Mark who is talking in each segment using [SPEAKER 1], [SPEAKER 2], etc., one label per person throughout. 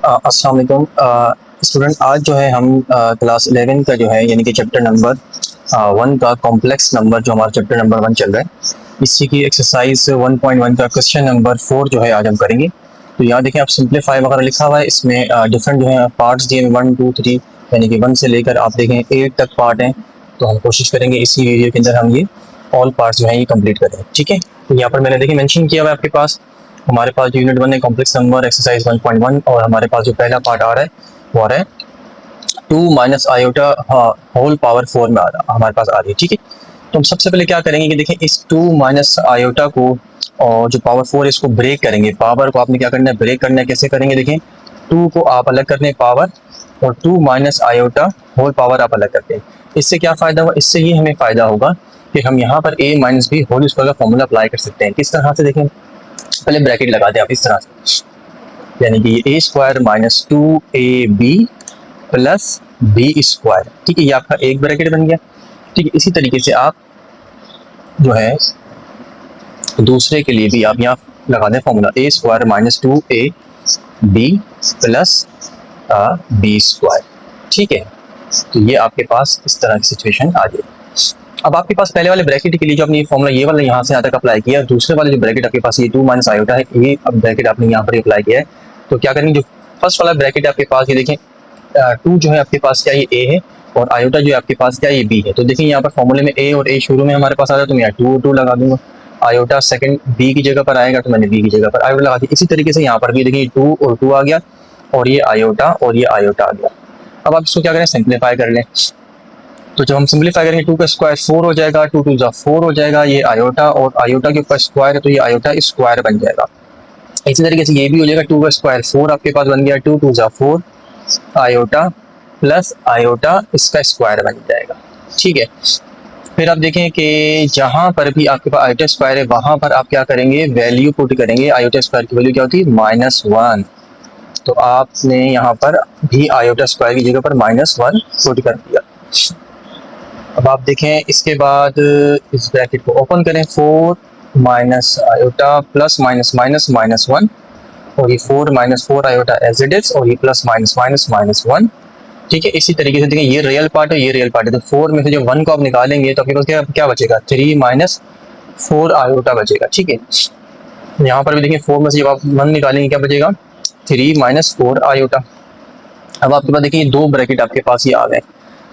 [SPEAKER 1] अस्सलाम वालेकुम स्टूडेंट। आज जो है हम क्लास 11 का जो है यानी कि चैप्टर नंबर 1 का कॉम्प्लेक्स नंबर जो हमारा चैप्टर नंबर 1 चल रहा है, इसी की एक्सरसाइज 1.1 का क्वेश्चन नंबर 4 जो है आज हम करेंगे। तो यहाँ देखें आप सिंप्लीफाई वगैरह लिखा हुआ है, इसमें डिफरेंट जो है पार्ट्स दिए 1 2 3 यानी कि 1 से लेकर आप देखें 8 तक पार्ट हैं। तो हम कोशिश करेंगे इसी वीडियो के अंदर हम ये ऑल पार्ट्स जो है ये कंप्लीट करें। ठीक है, तो यहाँ पर मैंने देखिए मेंशन किया हुआ है आपके पास, हमारे पास जो यूनिट 1 है कॉम्प्लेक्स नंबर एक्सरसाइज 1.1, और हमारे पास जो पहला पार्ट आ रहा है वो आ रहा है 2 माइनस आयोटा होल पावर 4 में हमारे पास आ रही है। ठीक है, तो हम सबसे पहले क्या करेंगे कि देखें इस 2 माइनस आयोटा को और जो पावर 4 है इसको ब्रेक करेंगे। पावर को आपने क्या करना है, ब्रेक करना है। कैसे करेंगे, देखें 2 को आप अलग करते हैं पावर, और 2 माइनस आयोटा होल पावर आप अलग करते हैं। इससे क्या फ़ायदा हुआ, इससे ये हमें फ़ायदा होगा कि हम यहाँ पर a minus b whole square का फॉर्मूला अप्लाई कर सकते हैं। किस तरह से, देखें पहले ब्रैकेट लगा दें आप इस तरह से, यानी कि a square minus 2ab plus b square. ठीक है, ये आपका एक ब्रैकेट बन गया। ठीक है, इसी तरीके से आप जो है दूसरे के लिए भी आप यहाँ लगा दें formula a square minus 2ab plus b square. ठीक है, तो ये आपके पास इस तरह की सिचुएशन आ जाएगी। अब आपके पास पहले वाले ब्रैकेट के लिए जो आपने ये फॉर्मूला ये वाला यहाँ से यहाँ तक अप्लाई किया, दूसरे वाले जो ब्रैकेट आपके पास ये 2 माइनस आयोटा है, ये अब ब्रैकेट आपने यहाँ पर अप्लाई किया है। तो क्या करेंगे, जो फर्स्ट वाला ब्रैकेट आपके पास ये देखें 2 जो है आपके पास क्या ये a है, और आयोटा जो है आपके पास क्या ये b है। तो देखिए यहाँ पर फॉर्मूले में a और a शुरू में हमारे पास आ रहा है, तो मैं यहाँ 2 लगा दूंगा। आयोटा सेकंड b की जगह पर आएगा, तो मैंने b की जगह पर आयोटा लगा दिया। इसी तरीके से यहाँ पर भी देखिए 2 और 2 आ गया, और ये आयोटा और ये आयोटा आ गया। अब आप इसको क्या करें, सिंप्लीफाई कर लें। तो जब हम सिंप्लीफाई करेंगे 2 का स्क्वायर 4 हो जाएगा, 2 2 4 हो जाएगा, ये आयोटा और आयोटा के ऊपर स्क्वायर है तो ये आयोटा स्क्वायर बन जाएगा। इसी तरीके से ये भी हो जाएगा, 2 का स्क्वायर 4 आपके पास बन गया, 2 2 4 आयोटा प्लस आयोटा इसका स्क्वायर बन जाएगा। ठीक है, फिर आप देखें कि जहाँ पर भी आपके पास आयोटा स्क्वायर है वहाँ पर आप क्या करेंगे, वैल्यू पुट करेंगे। आयोटा स्क्वायर की वैल्यू क्या होती है, -1। तो आपने यहाँ पर भी आयोटा स्क्वायर की जगह पर -1 पुट कर दिया। अब आप देखें इसके बाद इस ब्रैकेट को ओपन करें, 4 minus iota plus minus minus -1, और ये 4 minus 4 iota as it is, और ये प्लस माइनस माइनस -1। ठीक है, इसी तरीके से देखिए ये रियल पार्ट है, ये रियल पार्ट है। तो 4 में से जब 1 को आप निकालेंगे तो आपके पास क्या बचेगा, 3 माइनस 4 आयोटा बचेगा। ठीक है, यहाँ पर भी देखिए 4 में से जब आप 1 निकालेंगे क्या बचेगा, 3 माइनस 4 आयोटा। अब आपके पास देखिए 2 ब्रैकेट आपके पास ये आ गए।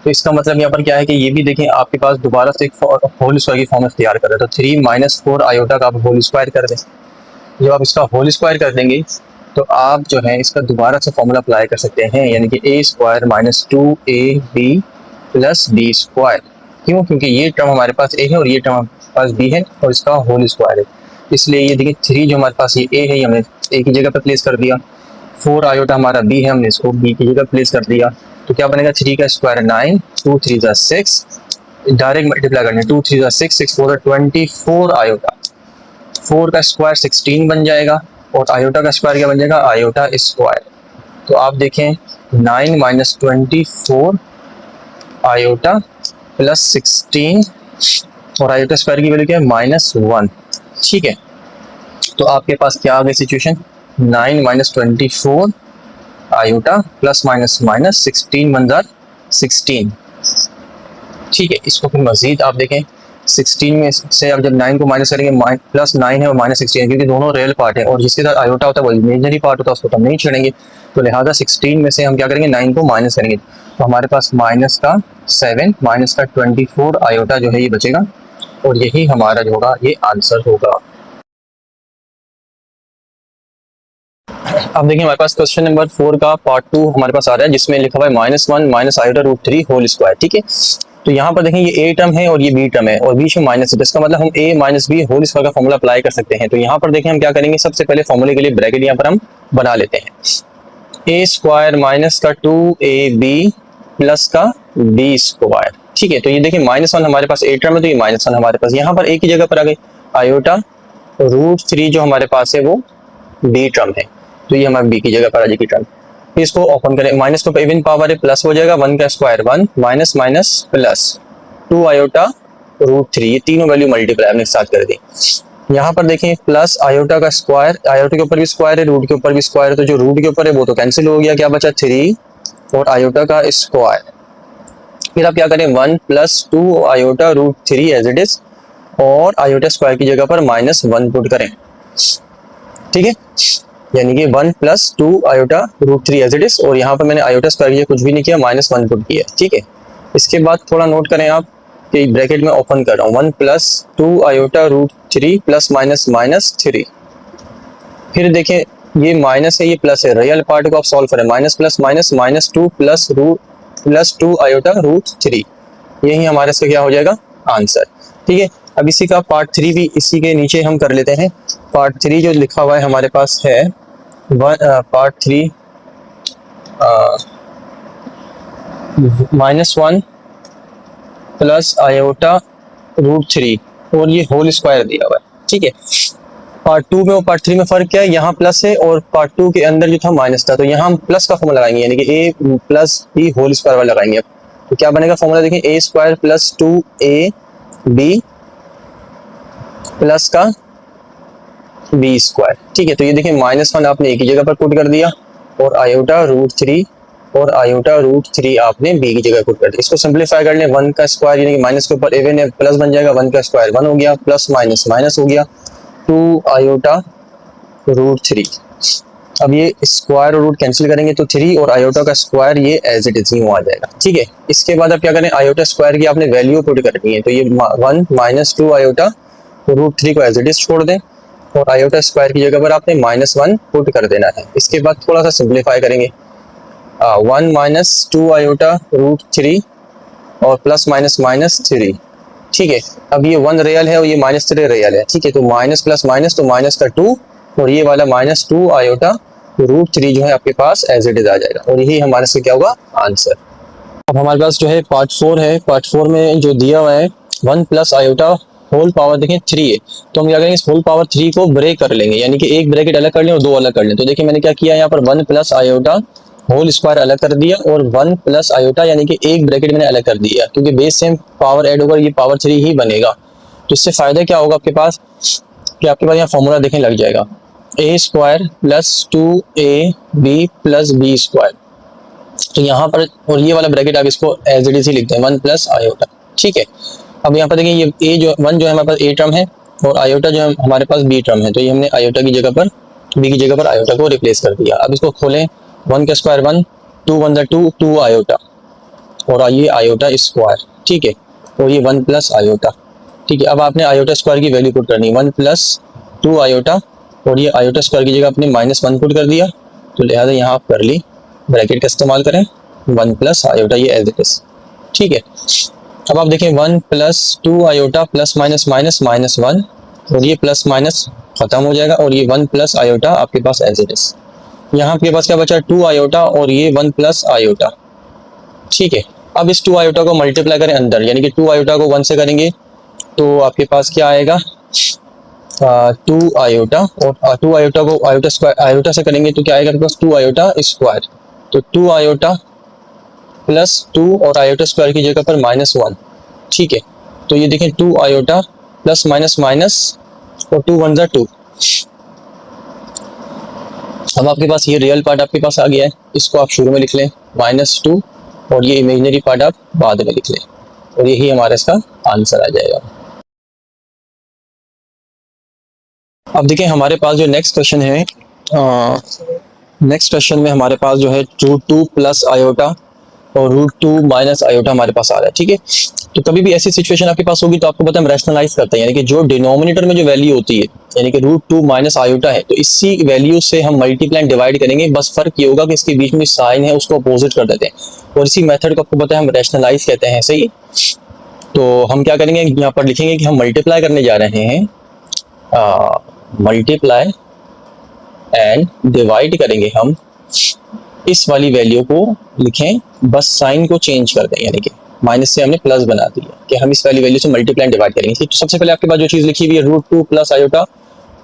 [SPEAKER 1] तो इसका मतलब यहाँ पर क्या है कि ये भी देखें आपके पास दोबारा से एक होल स्क्वायर की फॉर्म इख्तियार कर रहे हैं। तो 3 माइनस 4 आयोटा का आप होल स्क्वायर कर दें। जब आप इसका होल स्क्वायर कर देंगे तो आप जो है इसका दोबारा से फॉर्मूला अप्लाई कर सकते हैं, यानी कि a square minus 2ab plus b square. क्यों, क्योंकि ये टर्म हमारे पास ए है और ये टर्म हमारे पास बी है, और इसका होल स्क्वायर है। इसलिए ये देखिए 3 जो हमारे पास ये ए है, हमने ए की जगह पर प्लेस कर दिया। 4 आयोटा हमारा बी है, हमने इसको बी की जगह प्लेस कर दिया। तो क्या बनेगा, 3 का स्क्वायर 9, 2 3 6, डायरेक्ट मल्टीप्लाई करने 2 3 6 6 4 24 आयोटा। 4 का स्क्वायर 16 बन जाएगा, और आयोटा का स्क्वायर क्या बन जाएगा, आयोटा स्क्वायर। तो आप देखें 9 माइनस 24 आयोटा प्लस 16, और आयोटा स्क्वायर की वैल्यू क्या है, -1। ठीक है, तो आपके पास क्या आ गई situation, 9 minus 24 iota plus minus minus 16 बन 16। ठीक है, इसको फिर मजीद आप देखें 16 में से अब जब 9 को माइनस करेंगे, प्लस 9 है और -16 है, क्योंकि दोनों रियल पार्ट है, और जिसके साथ आयोटा होता है वो इमेजिनरी पार्ट होता है, उसको तो हम नहीं छेड़ेंगे। तो लिहाजा 16 में से हम क्या करेंगे, 9 को माइनस करेंगे। तो हमारे पास -7 माइनस का 24 आयोटा जो है ये बचेगा, और यही हमारा जो होगा ये आंसर होगा। अब देखिए हमारे पास क्वेश्चन नंबर 4 का पार्ट 2 हमारे पास आ रहा है, जिसमें लिखा हुआ है -1 माइनस आयोटा √3 होल स्क्वायर। ठीक है, तो यहाँ पर देखें ये ए टर्म है और ये बी टर्म है, और बीच में माइनस है, तो इसका मतलब हम ए माइनस बी होल स्क्वायर का फॉर्मूला अप्लाई कर सकते हैं। तो यहाँ पर देखें हम क्या करेंगे, सबसे पहले फॉर्मूले के लिए ब्रैकेट यहाँ पर हम बना लेते हैं। ए स्क्वायर माइनस का 2ab प्लस का बी स्क्वायर। ठीक है, तो ये देखिए -1 हमारे पास ए टर्म है, तो ये -1 हमारे पास यहाँ पर ए की जगह पर आ गई। आयोटा √3 जो हमारे पास है वो बी टर्म है, तो ये हमारे बी की जगह पर आ जाएगी टर्म। इसको ओपन करें, माइनस को इवन पावर है, प्लस हो जाएगा, 1 का square 1 minus minus plus 2 iota √3, ये तीनों वैल्यू मल्टीप्लाई हमने साथ कर दी। यहाँ पर देखें प्लस आयोटा का स्क्वायर, आयोटा के ऊपर भी स्क्वायर है, रूट के ऊपर भी स्क्वायर है, तो जो रूट के ऊपर है वो तो कैंसिल हो गया, क्या बचा 3 और आयोटा का स्क्वायर। फिर आप क्या करें 1 plus 2 iota root 3 as it is, और आयोटा स्क्वायर की जगह पर -1 पुट करें, ठीक है, यानी कि 1 plus 2 iota root 3 as it is, और यहाँ पर मैंने आयोटा स्क्वायर की जगह कुछ भी नहीं किया, -1 पुट किया, ठीक है। इसके बाद थोड़ा नोट करें आप कि ब्रैकेट में ओपन कर रहा हूँ 1 प्लस 2 आयोटा रूट 3 प्लस -3। फिर देखें ये माइनस है ये प्लस है, रियल पार्ट को आप सॉल्व करें, minus plus minus -2 plus 2 iota root 3, यही हमारे से क्या हो जाएगा आंसर, ठीक है। अब इसी का पार्ट 3 भी इसी के नीचे हम कर लेते हैं। पार्ट 3 जो लिखा हुआ है हमारे पास है पार्ट 3 -1 प्लस आयोटा रूट 3 और ये होल स्क्वायर दिया हुआ है, ठीक है। पार्ट 2 में और पार्ट 3 में फर्क क्या है, यहाँ प्लस है और पार्ट 2 के अंदर जो था माइनस था, तो यहाँ हम प्लस का फॉर्मूला लगाएंगे, यानी कि ए प्लस बी होल स्क्वायर वाला लगाएंगे। तो क्या बनेगा फॉर्मूला देखें, ए स्क्वायर प्लस 2 बी प्लस का बी स्क्वायर, ठीक है। तो ये देखिए -1 आपने एक ही जगह पर पुट कर दिया, और आयोटा रूट 3 और आयोटा रूट 3 आपने बी की जगह पुट कर दिया। इसको सिंपलीफाई कर लें, 1 का स्क्वायर यानी कि माइनस के ऊपर एवन है, प्लस बन जाएगा, 1 का स्क्वायर 1 हो गया, प्लस माइनस माइनस हो गया, 2 आयोटा रूट 3। अब ये स्क्वायर और रूट कैंसिल करेंगे तो 3 और आयोटा का स्क्वायर ये एज इट इज आ जाएगा, ठीक है। इसके बाद आप क्या करें, आयोटा स्क्वायर की आपने वैल्यू पुट करनी है, तो ये 1 माइनस 2 आयोटा रूट 3 को एज इट इज छोड़ दें, और आयोटा स्क्वायर की जगह पर आपने -1 पुट कर देना है। इसके बाद थोड़ा सा सिंप्लीफाई करेंगे, 1 माइनस 2 आयोटा रूट 3 और प्लस माइनस 3, ठीक है। अब ये 1 रियल है और ये -3 रियल है, ठीक है। तो माइनस प्लस माइनस, तो माइनस का 2 और ये वाला -2 आयोटा रूट 3 जो है आपके पास एज इट इज आ जाएगा, और यही हमारे से क्या होगा आंसर। अब हमारे पास जो है पार्ट 4 है, पार्ट 4 में जो दिया हुआ है 1 प्लस आयोटा होल पावर देखें 3 है, तो हम क्या करेंगे इस होल पावर 3 को ब्रेक कर लेंगे, यानी कि एक ब्रैकेट अलग कर लें और 2 अलग कर लें। तो देखिए मैंने क्या किया, यहाँ पर 1 प्लस आयोटा होल स्क्वायर अलग कर दिया, और 1 प्लस आयोटा यानी कि एक ब्रैकेट मैंने अलग कर दिया, क्योंकि बेस सेम पावर ऐड होकर ये पावर 3 ही बनेगा। तो इससे फायदा क्या होगा आपके पास, कि आपके पास यहाँ फॉर्मूला देखें लग जाएगा, a square plus 2ab plus b square. तो यहाँ पर और ये वाला ब्रैकेट आप इसको एज इट इज ही लिखते हैं 1 प्लस आयोटा, ठीक है। अब यहाँ पर देखिए ये ए जो 1 जो है हमारे पास ए टर्म है, और आयोटा जो है हमारे पास बी टर्म है, तो ये हमने आयोटा की जगह पर बी की जगह पर आयोटा को रिप्लेस कर दिया। अब इसको खोलें, 1 का स्क्वायर 1, 2 1 2 आयोटा, और ये आयोटा स्क्वायर, ठीक है, और ये 1 प्लस आयोटा, ठीक है। अब आपने आयोटा स्क्वायर की वैल्यू पुट करनी है 1 प्लस 2 आयोटा, और ये आयोटा स्क्वायर की जगह आपने -1 पुट कर दिया, तो लिहाजा यहाँ आप कर ली ब्रैकेट का इस्तेमाल करें 1 प्लस आयोटा ये एज इट इज, ठीक है। अब आप देखें 1 plus 2 iota plus minus minus -1, और ये प्लस माइनस खत्म हो जाएगा, और ये 1 प्लस आयोटा आपके पास एज इट इज। यहाँ आपके पास क्या बचा 2 आयोटा और ये 1 प्लस आयोटा, ठीक है। अब इस 2 आयोटा को मल्टीप्लाई करें अंदर, यानी कि 2 आयोटा को 1 से करेंगे तो आपके पास क्या आएगा 2 आयोटा, और 2 आयोटा को आयोटा स्क्वायर आयोटा से करेंगे तो क्या आएगा आपके पास 2 आयोटा स्क्वायर, तो 2 आयोटा प्लस 2 और आयोटा स्क्वायर की जगह पर -1, ठीक है। तो ये देखें 2 आयोटा प्लस माइनस माइनस और 2 1 2। अब आपके पास ये रियल पार्ट आपके पास आ गया है, इसको आप शुरू में लिख लें -2, और ये इमेजिनरी पार्ट आप बाद में लिख लें, और यही हमारा इसका आंसर आ जाएगा। अब देखिए हमारे पास जो नेक्स्ट क्वेश्चन है, नेक्स्ट क्वेश्चन में हमारे पास जो है √2 प्लस आयोटा और √2 माइनस आयोटा हमारे पास आ रहा है, ठीक है। तो कभी भी ऐसी सिचुएशन आपके पास होगी तो आपको पता है हम रैशनलाइज करते हैं, यानी कि जो डिनोमिनेटर में जो वैल्यू होती है, यानी कि √2 माइनस आयोटा है, तो इसी वैल्यू से हम मल्टीप्लाई डिवाइड करेंगे, बस फर्क ये होगा कि इसके बीच में साइन है उसको अपोजिट कर देते हैं, और इसी मेथड को आपको पता है हम रैशनलाइज कहते हैं, सही। तो हम क्या करेंगे यहाँ पर लिखेंगे कि हम मल्टीप्लाई करने जा रहे हैं, मल्टीप्लाई एंड डिवाइड करेंगे हम, इस वाली वैल्यू को लिखें, बस साइन को चेंज कर दें, यानी कि माइनस से हमने प्लस बना दिया कि हम इस वाली वैल्यू से मल्टीप्लाई डिवाइड करेंगे। तो सबसे पहले आपके पास जो चीज लिखी हुई है √2 प्लस आयोटा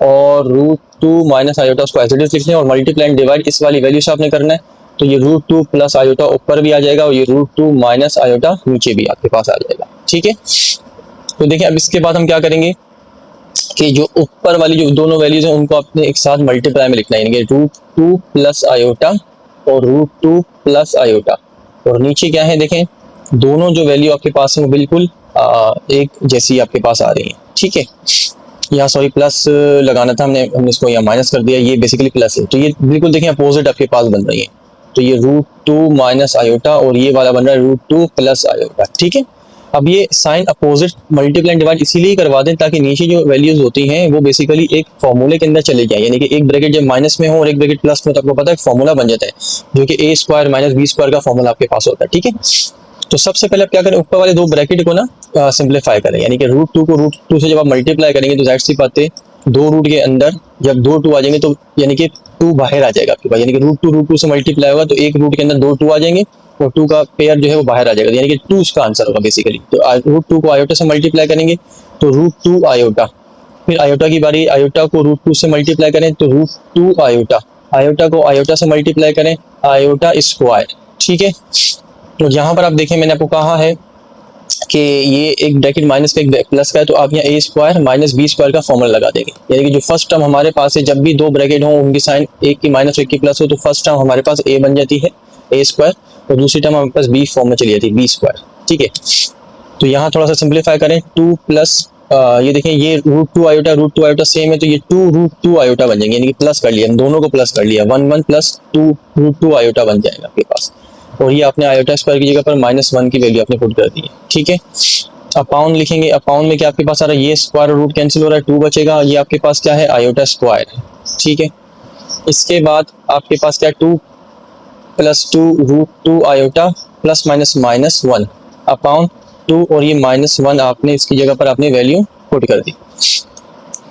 [SPEAKER 1] और √2 माइनस आयोटा, उसको एज इट इज लिख लें, और मल्टीप्लाई एंड डिवाइड इस वाली वैल्यू से आपने करना है, तो ये √2 प्लस आयोटा ऊपर भी आ जाएगा और ये √2 माइनस आयोटा नीचे भी आपके पास आ जाएगा, ठीक है। तो देखिए अब इसके बाद हम क्या करेंगे, कि जो ऊपर वाली जो दोनों वैल्यूज हैं उनको आपने एक साथ मल्टीप्लाई में लिखना है, यानी कि √2 प्लस आयोटा और √2 प्लस आयोटा। और नीचे क्या है देखें, दोनों जो वैल्यू आपके पास है वो बिल्कुल एक जैसी आपके पास आ रही है। ठीक है, यहाँ सॉरी प्लस लगाना था, हमने इसको यहाँ माइनस कर दिया, ये बेसिकली प्लस है। तो ये बिल्कुल देखें अपोजिट आपके पास बन रही है। तो ये √2 माइनस आयोटा और ये वाला बन रहा है √2 प्लस आयोटा। ठीक है, अब ये साइन अपोजिट मल्टीप्लाई डिवाइड इसीलिए करवा दें ताकि नीचे जो वैल्यूज होती हैं वो बेसिकली एक फॉर्मूले के अंदर चले जाए, यानी कि एक ब्रैकेट जब माइनस में हो और एक ब्रैकेट प्लस में, तो आपको पता है फॉर्मूला बन जाता है जो कि a² माइनस b² का फॉर्मूला आपके पास होता है। ठीक है, तो सबसे पहले आप क्या करें, ऊपर वाले दो ब्रैकेट को ना सिंप्लीफाई करें, यानी कि √2 को √2 से जब आप मल्टीप्लाई करेंगे तो जाहिर सी बात है दो रूट के अंदर जब दो 2 आ जाएंगे तो यानी कि 2 बाहर आ जाएगा आपके पास, यानी कि √2 से मल्टीप्लाई होगा तो एक रूट के अंदर दो 2 आ जाएंगे और 2 का पेयर जो है वो बाहर आ जाएगा, यानी कि 2 उसका आंसर होगा बेसिकली। तो √2 को आयोटा से मल्टीप्लाई करेंगे तो √2 आयोटा, फिर आयोटा की बारी, आयोटा को √2 से मल्टीप्लाई करें तो √2 आयोटा, आयोटा को आयोटा से मल्टीप्लाई करें आयोटा स्क्वायर। ठीक है, तो यहाँ पर आप देखें मैंने आपको कहा है कि ये एक ब्रैकेट माइनस का एक प्लस का है, तो आप यहाँ a² माइनस b² का फॉर्मूला लगा देंगे, यानी कि जो फर्स्ट टर्म हमारे पास है जब भी दो ब्रैकेट हो उनकी साइन एक की माइनस एक की प्लस हो तो फर्स्ट टर्म हमारे पास a बन जाती है a² और दूसरी टर्म हमारे पास b फॉर्म में चली जाती है b²। ठीक है, तो यहाँ थोड़ा सा सिंप्लीफाई करें 2 प्लस ये देखें ये √2 आयोटा सेम है तो ये 2 √2 आयोटा बन जाएंगे, यानी कि प्लस कर लिया, दोनों को प्लस कर लिया, 1 प्लस 2 √2 आयोटा बन जाएगा आपके पास। और ये आपने आयोटा स्क्वायर की जगह पर -1 की वैल्यू आपने पुट कर दी है। ठीक है, अपाउंड लिखेंगे, अपाउंड में क्या आपके पास आ रहा है, ये स्क्वायर रूट कैंसिल हो रहा है, 2 बचेगा, ये आपके पास क्या है आयोटा स्क्वायर। ठीक है, इसके बाद आपके पास क्या 2 प्लस 2 √2 आयोटा प्लस -1 अपाउंड 2 और ये -1 आपने इसकी जगह पर आपने वैल्यू पुट कर दी।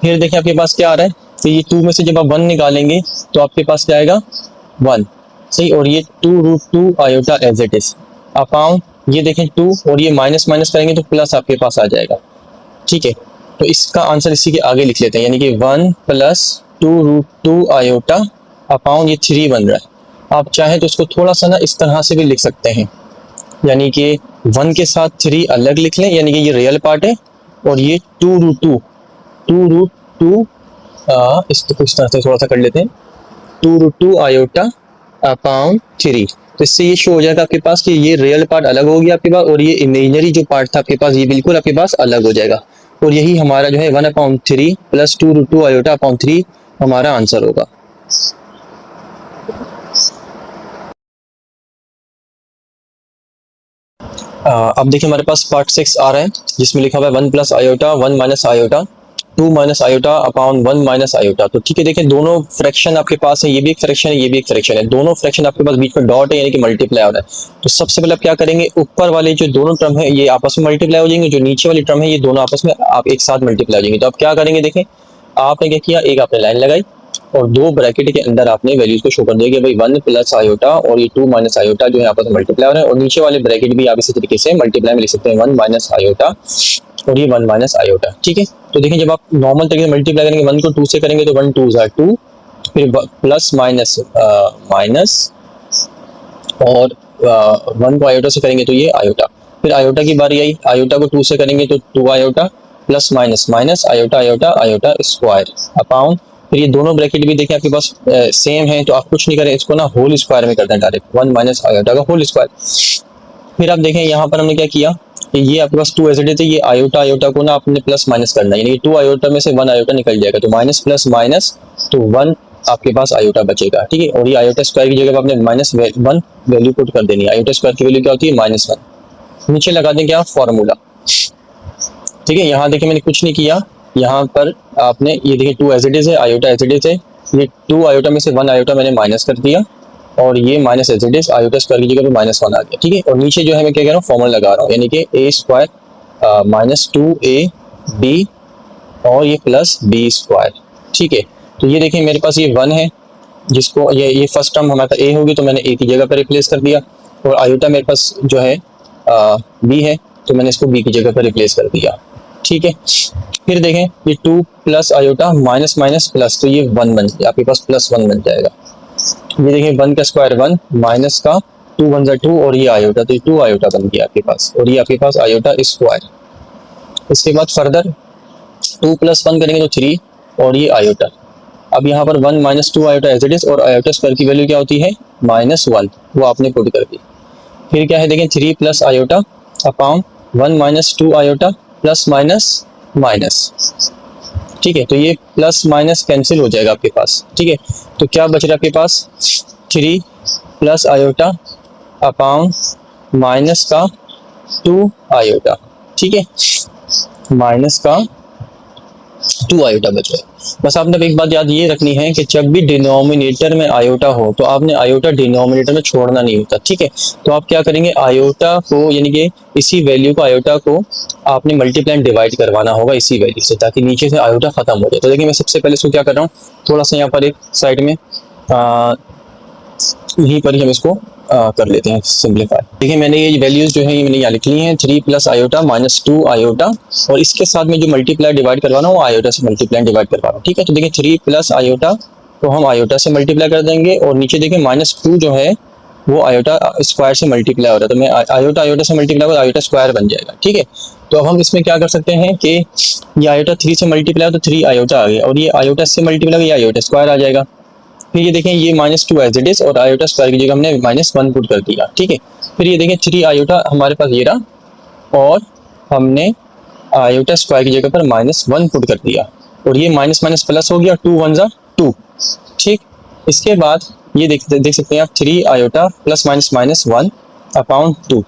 [SPEAKER 1] फिर देखिए आपके पास क्या आ रहा है, तो ये 2 में से जब आप 1 निकालेंगे तो आपके पास क्या आएगा 1, सही, और ये 2 √2 आयोटा एज इट इज अपाउंड ये देखें 2 और ये माइनस करेंगे तो प्लस आपके पास आ जाएगा। ठीक है, तो इसका आंसर इसी के आगे लिख लेते हैं, यानी कि 1 प्लस 2 √2 आयोटा अपाउंड ये 3 बन रहा है। आप चाहें तो इसको थोड़ा सा ना इस तरह से भी लिख सकते हैं, यानी कि 1 के साथ 3 अलग लिख लें, यानी कि ये रियल पार्ट है और ये 2 √2 इसको इस तरह से थोड़ा सा कर लेते हैं 2 √2 आयोटा अपाउंड 3। तो इससे ये शो हो जाएगा आपके पास कि ये रियल पार्ट अलग हो गया आपके पास और ये इमेजिनरी जो पार्ट था आपके पास ये बिल्कुल आपके पास अलग हो जाएगा, और यही हमारा जो है 1/3 प्लस 2 √2 आयोटा अपॉन 3 हमारा आंसर होगा। अब देखिए हमारे पास पार्ट 6 आ रहा है जिसमें लिखा हुआ है 1 plus iota 1 minus iota 2 minus iota upon 1 minus iota. तो ठीक है, देखिए दोनों फ्रैक्शन आपके पास है, ये भी एक फ्रैक्शन है, ये भी एक फ्रैक्शन है, दोनों फ्रैक्शन आपके पास बीच में डॉट है यानी कि मल्टीप्लाई हो रहा है। तो सबसे पहले आप क्या करेंगे, ऊपर वाले जो दोनों टर्म है ये आपस में मल्टीप्लाई हो जाएंगे, जो नीचे वाली टर्म है ये दोनों आपस में आप एक साथ मल्टीप्लाई हो जाएंगे। तो आप क्या करेंगे, देखें आपने क्या किया, एक आपने लाइन लगाई और दो ब्रैकेट के अंदर आपने वैल्यूज को शो कर दिया कि भाई 1 प्लस आयोटा और ये 2 माइनस आयोटा जो है आपस में मल्टीप्लाई हो रहे हैं, और नीचे वाले ब्रैकेट भी आप इसी तरीके से मल्टीप्लाई में लिख सकते हैं 1 माइनस आयोटा और ये 1 माइनस आयोटा। ठीक है, तो देखिए जब आप नॉर्मल तरीके से मल्टीप्लाई करेंगे 1 को 2 से करेंगे तो 1 2 2, फिर प्लस माइनस माइनस और 1 को आयोटा से करेंगे तो ये आयोटा, फिर आयोटा की बारी आई, आयोटा को 2 से करेंगे तो 2 iota plus minus minus iota iota iota square upon, फिर ये दोनों ब्रैकेट भी देखें आपके पास सेम है तो आप कुछ नहीं करें, इसको ना होल स्क्वायर में करते हैं डायरेक्ट 1 माइनस आयोटा का होल स्क्वायर। फिर आप देखें यहाँ पर हमने क्या किया कि ये आपके पास 2 एज थे, ये आयोटा आयोटा को ना आपने प्लस माइनस करना है, यानी 2 आयोटा में से 1 आयोटा निकल जाएगा तो माइनस प्लस माइनस तो 1 आपके पास आयोटा बचेगा। ठीक है, और ये आयोटा स्क्वायर की जगह पर आपने -1 वैल्यू पुट कर देनी है, आयोटा स्क्वायर की वैल्यू क्या होती है -1। नीचे लगा दें क्या फॉर्मूला। ठीक है, यहाँ देखिए मैंने कुछ नहीं किया, यहाँ पर आपने ये देखिए 2 एज इट इज है, आयोटा एज इट इज है, ये 2 आयोटा में से 1 आयोटा मैंने माइनस कर दिया और ये minus as it is iota square की जगह पे -1 आ गया। ठीक है, और नीचे जो है मैं क्या कह रहा हूँ फॉर्मूला लगा रहा हूँ, यानी कि a स्क्वायर माइनस 2ab और ये प्लस b स्क्वायर। ठीक है, तो ये देखिए मेरे पास ये 1 है जिसको ये फर्स्ट टर्म हमारा a होगी तो मैंने a की जगह पर रिप्लेस कर दिया, और आयोटा मेरे पास जो है b है तो मैंने इसको b की जगह पर रिप्लेस कर दिया। ठीक है, फिर देखें ये 2 plus iota minus minus plus तो ये 1 बन जाएगा आपके पास +1 बन जाएगा। ये देखें 1 का स्क्वायर 1 माइनस का 2 1 2 और ये आयोटा तो ये 2 आयोटा बन गया आपके पास, और ये आपके पास आयोटा स्क्वायर। इसके बाद फर्दर 2 + 1 करेंगे तो 3 और ये आयोटा। अब यहाँ पर 1 - 2 आयोटा एज इट इज, और आयोटा स्क्वायर की वैल्यू क्या होती है -1, वो आपने पुट कर दी। फिर क्या है देखें 3 + iota upon 1 - 2 iota plus minus minus. ठीक है, तो ये प्लस माइनस कैंसिल हो जाएगा आपके पास। ठीक है, तो क्या बच रहा है आपके पास 3 + आयोटा अपॉन माइनस का 2 आयोटा। ठीक है, माइनस का 2 आयोटा बच रहा है। बस आपने एक बात याद ये रखनी है कि जब भी डिनोमिनेटर में आयोटा हो तो आपने आयोटा डिनोमिनेटर में छोड़ना नहीं होता। ठीक है, तो आप क्या करेंगे आयोटा को यानी कि इसी वैल्यू को आयोटा को आपने मल्टीप्लाई डिवाइड करवाना होगा इसी वैल्यू से, ताकि नीचे से आयोटा खत्म हो जाए। तो देखिए मैं सबसे पहले इसको क्या कर रहा हूँ, थोड़ा सा यहाँ पर एक साइड में यहीं पर ही हम इसको कर लेते हैं सिंप्लीफाई। देखिए मैंने ये वैल्यूज जो है ये मैंने यहाँ लिख ली हैं 3 + आयोटा -2 आयोटा, और इसके साथ में जो मल्टीप्लाई डिवाइड करवाना वो आयोटा से मल्टीप्लाई डिवाइड करवाना। ठीक है, तो देखिए 3 + आयोटा तो हम आयोटा से मल्टीप्लाई कर देंगे, और नीचे देखिए -2 जो है वो आयोटा स्क्वायर से मल्टीप्लाई हो रहा है, तो मैं आयोटा आयोटा से मल्टीप्लाई कर आयोटा स्क्वायर बन जाएगा। ठीक है, तो अब हम इसमें क्या कर सकते हैं कि ये आयोटा 3 से मल्टीप्लाई हो तो 3 आयोटा आ गया, और ये आयोटा से मल्टीप्लाई हो ये आयोटा स्क्वायर आ जाएगा। फिर ये देखें ये -2 एज इट इज, और आयोटा स्क्वायर की जगह हमने -1 पुट कर दिया। ठीक है, फिर ये देखें 3 आयोटा हमारे पास ये रहा, और हमने आयोटा स्क्वायर की जगह पर -1 पुट कर दिया, और ये माइनस माइनस प्लस हो गया, 2 × 2। ठीक, इसके बाद ये देख सकते हैं आप 3 आयोटा + -1 अपॉन 2।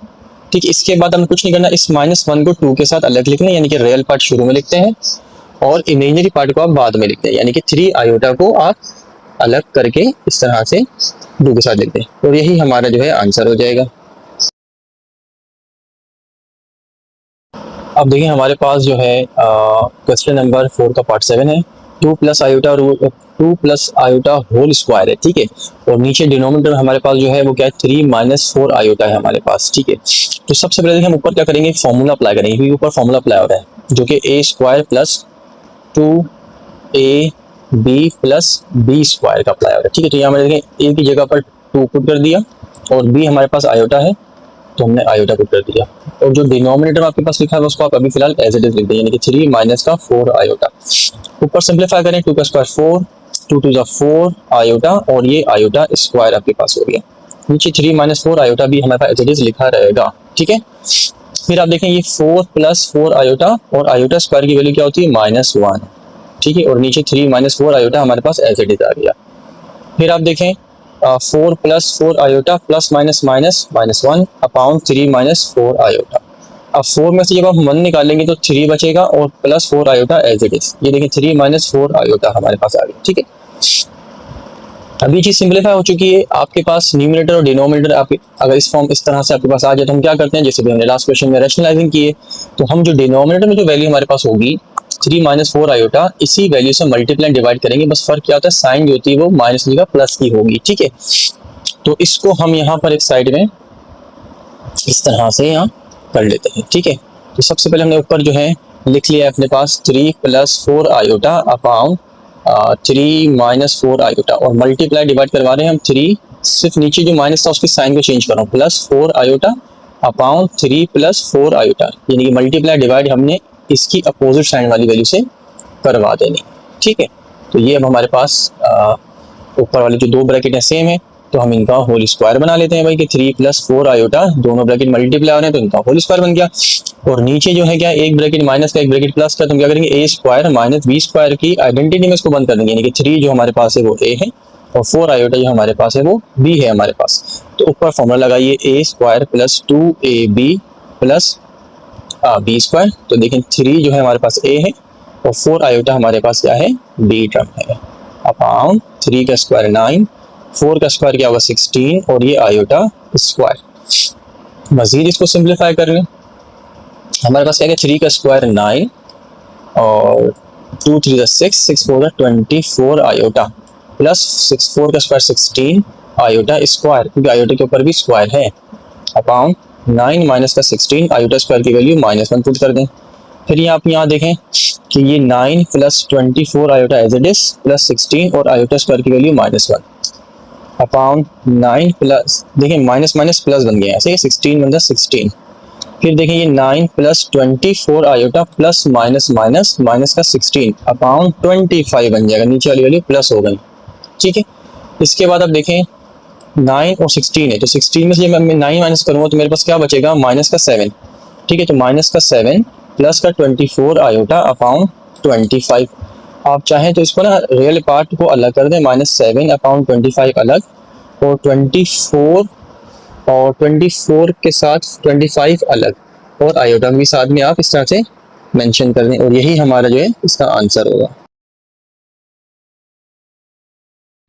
[SPEAKER 1] ठीक, इसके बाद हमें कुछ नहीं करना, इस -1 को 2 के साथ अलग लिखना है, यानी कि रियल पार्ट शुरू में लिखते हैं और इमेजिनरी पार्ट को आप बाद में लिखते हैं, यानी कि 3 आयोटा को आप अलग करके इस तरह से 2 के साथ लिखते हैं, और यही हमारा जो है आंसर हो जाएगा। अब देखिए हमारे पास जो है क्वेश्चन नंबर 4 का पार्ट 7 है। 2 + आयोटा होल स्क्वायर है। ठीक है, और नीचे डिनोमिनेटर हमारे पास जो है वो क्या है 3 - 4 आयोटा है हमारे पास। ठीक है, तो सबसे पहले देखिए हम ऊपर क्या करेंगे फॉर्मूला अप्लाई करेंगे, क्योंकि ऊपर फॉर्मूला अप्लाई हो रहा है जो कि a² + 2ab + b² का अप्लाई हो रहा है। ठीक है, तो यहाँ मैंने देखिए a की जगह पर 2 पुट कर दिया, और b हमारे पास आयोटा है तो हमने आयोटा पुट कर दिया, और जो डिनोमिनेटर आपके पास लिखा है उसको आप अभी फिलहाल एज इट इज लिख दें, यानी कि 3 - 4 आयोटा। ऊपर सिंप्लीफाई करें 2 का स्क्वायर 4, 2 × 4 आयोटा, और ये आयोटा स्क्वायर आपके पास हो गया। नीचे 3 - 4 आयोटा भी हमारे पास एज इट इज लिखा रहेगा। ठीक है, फिर आप देखें ये 4 + 4 आयोटा, और आयोटा स्क्वायर की वैल्यू क्या होती है -1। ठीक है, और नीचे 3 - 4 आयोटा हमारे पास एज इट इज आ गया। फिर आप देखें 4 + 4 आयोटा +- अपॉन 3 - 4 आयोटा। अब 4 में से जब आप 1 निकालेंगे तो 3 बचेगा, और +4 आयोटा एज इट इज। ये देखिए 3 - 4 आयोटा हमारे पास आ गया। ठीक है, अभी चीज सिंप्लीफाई हो चुकी है। आपके पास न्यूमरेटर और डिनोमिनेटर आप अगर इस फॉर्म इस तरह से आपके पास आ जाए तो हम क्या करते हैं, जैसे भी हमने लास्ट क्वेश्चन में रैशनलाइजिंग की है, तो हम जो डिनोमिनेटर में जो वैल्यू हमारे पास होगी 3 - 4 आयोटा, इसी वैल्यू से मल्टीप्लाई डिवाइड करेंगे। बस फर्क क्या होता है साइन जो होती है वो माइनस की जगह प्लस की होगी। ठीक है, तो इसको हम यहाँ पर एक साइड में इस तरह से यहाँ कर लेते हैं। ठीक है, तो सबसे पहले हमने ऊपर जो है लिख लिया है अपने पास 3 + 4 आयोटा अपॉन 3 - 4 आयोटा, और मल्टीप्लाई डिवाइड करवा रहे हैं हम 3, सिर्फ नीचे जो माइनस था उसके साइन को चेंज कर रहा हूँ, +4 आयोटा अपॉन 3 + 4 आयोटा, यानी कि मल्टीप्लाई डिवाइड हमने इसकी अपोजिट साइन वाली वैल्यू से करवा देनी। ठीक है, तो ये अब हमारे पास ऊपर वाली जो 2 ब्रैकेट है सेम है, तो हम इनका होल स्क्वायर बना लेते हैं भाई कि 3 + 4 आयोटा, दोनों ब्रैकेट मल्टीप्लाई हो रहे हैं तो इनका होल स्क्वायर बन गया। और नीचे जो है क्या एक ब्रैकेट माइनस का एक ब्रैकेट प्लस का, तो हम क्या करेंगे a² - b² की आइडेंटिटी में इसको बंद कर देंगे, यानी कि 3 जो हमारे पास है वो a है, और 4 आयोटा जो हमारे पास है वो b है हमारे पास। तो ऊपर फॉर्मूला लगाइए a² + 2ab + b²। तो देखें 3 जो है हमारे पास a है, और 4 आयोटा हमारे पास क्या है b टर्म है, अपॉन 3 का स्क्वायर 9, 4 का स्क्वायर क्या होगा 16, और ये आयोटा स्क्वायर। मजीद इसको सिंप्लीफाई कर लें, हमारे पास क्या है 3 का स्क्वायर 9, और 2 3 6, 6 4 24 आयोटा, प्लस 4 का स्क्वायर 16 आयोटा स्क्वायर, क्योंकि आयोटा के ऊपर भी स्क्वायर है, अपॉन 9 माइनस का 16 आयोटा स्क्वायर की वैल्यू -1 पुट कर दें। फिर ये आप यहाँ देखें कि ये 9 + 24 iota as it is plus 16, और आयोटा स्क्वायर की वैल्यू -1 अपॉन 9 प्लस, देखिए माइनस माइनस प्लस बन गया, ऐसे 16 बन जाए 16 फिर देखें ये 9 plus 24 iota plus minus minus minus का 16 अपॉन 25 बन जाएगा, नीचे वाली वैल्यू प्लस हो गई। ठीक है, इसके बाद अब देखें 9 और 16 है, तो 16 में से मैं 9 माइनस करूँगा तो मेरे पास क्या बचेगा, माइनस का 7। ठीक है, तो माइनस का 7 प्लस का 24 आयोटा अपॉन 25। आप चाहें तो इसको ना रियल पार्ट को अलग कर दें, -7 अपॉन 25 अलग, और 24 के साथ 25 अलग, और आयोटा भी साथ में आप इस तरह से मेंशन कर दें, और यही हमारा जो है इसका आंसर होगा।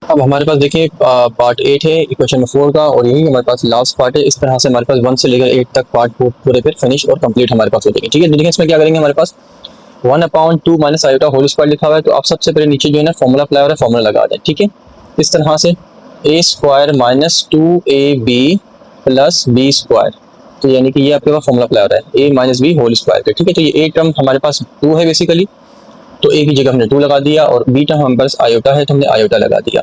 [SPEAKER 1] अब हमारे पास देखिए पार्ट 8 है इक्वेशन नंबर 4 का, और यही हमारे पास लास्ट पार्ट है। इस तरह से हमारे पास 1 से लेकर 8 तक पार्ट पूरे फिर फिनिश और कंप्लीट हमारे पास हो जाएंगे। ठीक है, देखिए इसमें क्या करेंगे, हमारे पास 1/2 माइनस आयोटा होल स्क्वायर लिखा हुआ है, तो आप सबसे पहले नीचे जो है ना फॉर्मूला अप्लाई हो रहा है, फॉर्मूला लगा दें। ठीक है, इस तरह से a square minus 2ab plus b square, तो यानी कि ये आपके पास फॉर्मूला अप्लाई हो रहा है a minus b whole square पे। ठीक है, तो ये a टर्म हमारे पास 2 है बेसिकली, तो a की जगह हमने 2 लगा दिया, और b टर्म हमारे पास आयोटा है तो हमने आयोटा लगा दिया।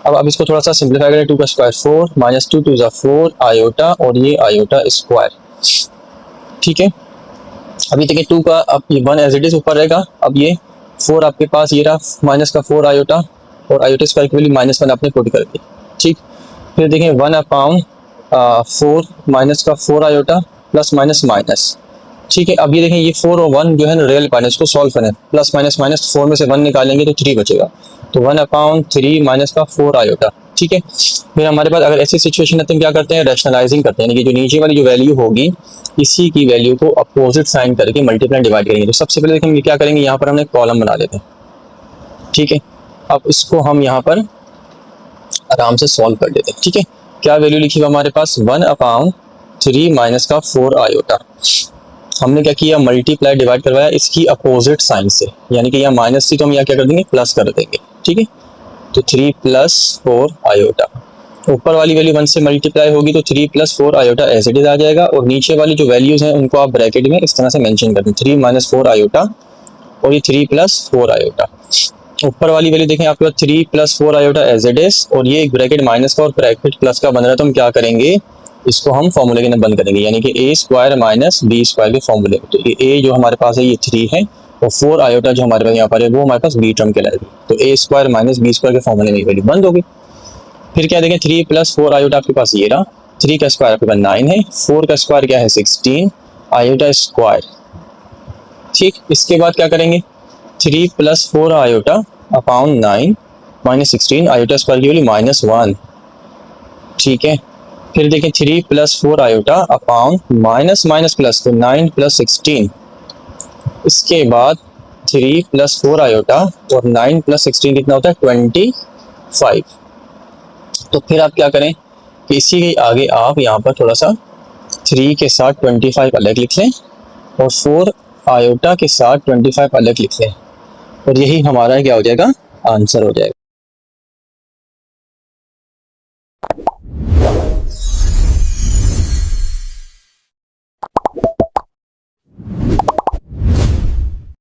[SPEAKER 1] अब इसको थोड़ा सा सिंप्लीफाई करें, 2 का स्क्वायर 4 माइनस 2 2 4 आयोटा, और ये आयोटा स्क्वायर। ठीक है, अभी देखिए 2 का अब ये 1 एज इट इज ऊपर रहेगा, अब ये 4 आपके पास ये रहा माइनस का 4 आयोटा, और आयोटा स्क्वायर की वैल्यू -1 आपने पुट कर दी। ठीक, फिर देखें 1/4 माइनस का 4 आयोटा प्लस माइनस माइनस। ठीक है, अब ये देखें ये 4 और 1 जो है ना रियल पार्ट है, इसको सॉल्व करें, प्लस माइनस माइनस 4 में से 1 निकालेंगे तो 3 बचेगा, तो 1/3 माइनस का 4 आयोटा। ठीक है, फिर हमारे पास अगर ऐसी सिचुएशन है तो हम क्या करते हैं, रैशनलाइजिंग करते हैं, यानी कि जो नीचे वाली जो वैल्यू होगी इसी की वैल्यू को अपोजिट साइन करके मल्टीप्लाई डिवाइड करेंगे। तो सबसे पहले देखेंगे क्या करेंगे, यहाँ पर हमने कॉलम बना लेते हैं। ठीक है, अब इसको हम यहाँ पर आराम से सॉल्व कर देते हैं। ठीक है, क्या वैल्यू लिखी हुआ हमारे पास, 1/3 माइनस का 4 आयोटा, हमने क्या किया, मल्टीप्लाई डिवाइड करवाया इसकी अपोजिट साइन से, यानी कि यहाँ माइनस थी तो हम यहाँ क्या कर देंगे, प्लस कर देंगे। ठीक है, तो 3 + 4 आयोटा, ऊपर वाली वैल्यू 1 से मल्टीप्लाई होगी तो 3 + 4 आयोटा एज इट इज आ जाएगा, और नीचे वाली जो वैल्यूज हैं उनको आप ब्रैकेट में इस तरह से मेंशन कर दें, 3 - 4 आयोटा, और ये 3 + 4 आयोटा। ऊपर वाली वैल्यू देखें आपके पास 3 + 4 आयोटा एज इट इज, और ये एक ब्रैकेट माइनस का और ब्रैकेट प्लस का बन रहा है, तो हम क्या करेंगे, इसको हम फॉर्मूले के अंदर बंद करेंगे, यानी कि a square minus b square के फॉर्मूले। तो ये a जो हमारे पास है ये 3 है, और 4 आयोटा जो हमारे पास यहाँ पर है वो हमारे पास b टर्म कहलाएगी, तो a square minus b square के फॉर्मूले में वैल्यू बंद होगी। फिर क्या देखें, 3 + 4 आयोटा आपके पास ये रहा, 3 का स्क्वायर आपके पास 9 है, 4 का स्क्वायर क्या है 16 आयोटा स्क्वायर। ठीक, इसके बाद क्या करेंगे, 3 + 4 iota upon 9 minus 16 iota square की वैल्यू -1। ठीक है, फिर देखें 3 + 4 iota upon minus minus plus, तो 9 + 16। इसके बाद 3 + 4 आयोटा, और 9 + 16 कितना होता है 25। तो फिर आप क्या करें कि इसी के आगे आप यहाँ पर थोड़ा सा 3 के साथ 25 अलग लिख लें, और 4 आयोटा के साथ 25 अलग लिख लें, और यही हमारा क्या हो जाएगा, आंसर हो जाएगा।